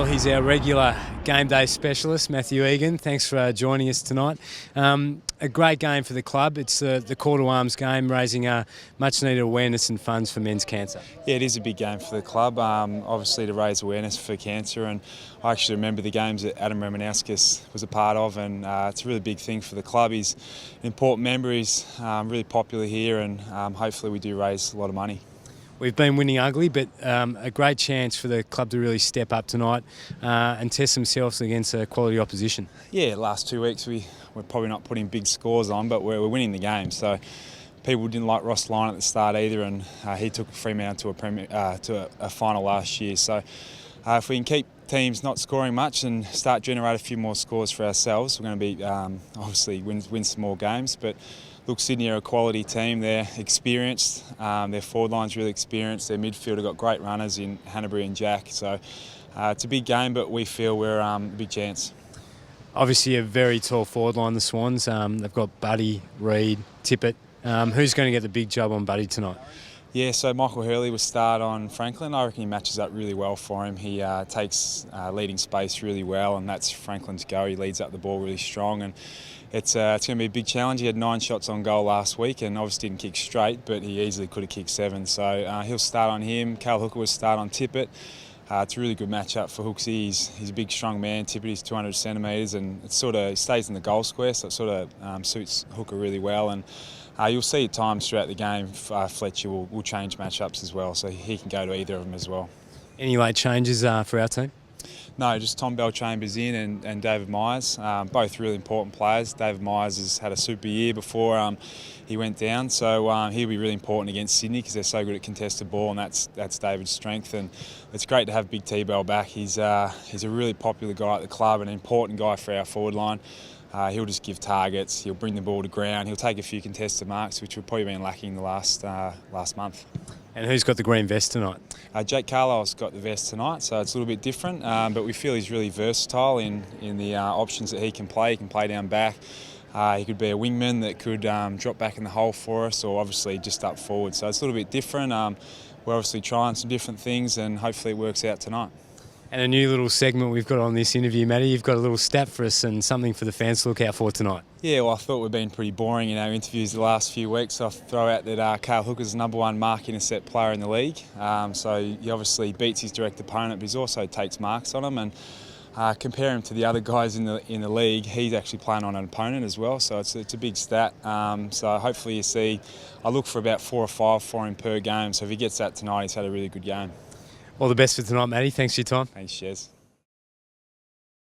Well, he's our regular game day specialist, Matthew Egan. Thanks for joining us tonight. A great game for the club. It's the Call to Arms game, raising much needed awareness and funds for men's cancer. Yeah, it is a big game for the club, obviously to raise awareness for cancer, and I actually remember the games that Adam Romanowskis was a part of, and it's a really big thing for the club. He's an important member, he's really popular here, and hopefully we do raise a lot of money. We've been winning ugly, but a great chance for the club to really step up tonight and test themselves against a quality opposition. Yeah, last 2 weeks we're probably not putting big scores on, but we're winning the game. So people didn't like Ross Lyon at the start either, and he took Fremantle to a final last year. So if we can keep teams not scoring much and start generate a few more scores for ourselves, we're going to be obviously win some more games. But look, Sydney are a quality team. They're experienced. Their forward line's really experienced. Their midfield have got great runners in Hanbury and Jack. So it's a big game, but we feel we're a big chance. Obviously, a very tall forward line, the Swans. They've got Buddy, Reid, Tippett. Who's going to get the big job on Buddy tonight? Yeah, so Michael Hurley will start on Franklin. I reckon he matches up really well for him. He takes leading space really well, and that's Franklin's go. He leads up the ball really strong, and it's going to be a big challenge. He had 9 shots on goal last week and obviously didn't kick straight, but he easily could have kicked 7. So he'll start on him. Cal Hooker will start on Tippett. It's a really good matchup for Hooksy. He's a big, strong man. Tippett is 200 centimetres, and it sort of stays in the goal square, so it sort of suits Hooker really well. And you'll see at times throughout the game, Fletcher will change matchups as well, so he can go to either of them as well. Any late changes for our team? No, just Tom Bell-Chambers in and David Myers, both really important players. David Myers has had a super year before he went down, so he'll be really important against Sydney because they're so good at contested ball, and that's David's strength. And it's great to have Big T-Bell back. He's a really popular guy at the club, an important guy for our forward line. He'll just give targets, he'll bring the ball to ground, he'll take a few contested marks, which we've probably been lacking the last month. And who's got the green vest tonight? Jake Carlisle's got the vest tonight, so it's a little bit different, but we feel he's really versatile in the options that he can play. He can play down back. He could be a wingman that could drop back in the hole for us, or obviously just up forward. So it's a little bit different. We're obviously trying some different things, and hopefully it works out tonight. And a new little segment we've got on this interview, Matty. You've got a little stat for us and something for the fans to look out for tonight. Yeah, well, I thought we've been pretty boring in our interviews the last few weeks. So I'll throw out that Cale Hooker's the #1 mark intercept player in the league. So he obviously beats his direct opponent, but he also takes marks on him. And compare him to the other guys in the league, he's actually playing on an opponent as well. So it's a big stat. So hopefully you see, I look for about 4 or 5 for him per game. So if he gets that tonight, he's had a really good game. All the best for tonight, Matty. Thanks for your time. Thanks, Jez.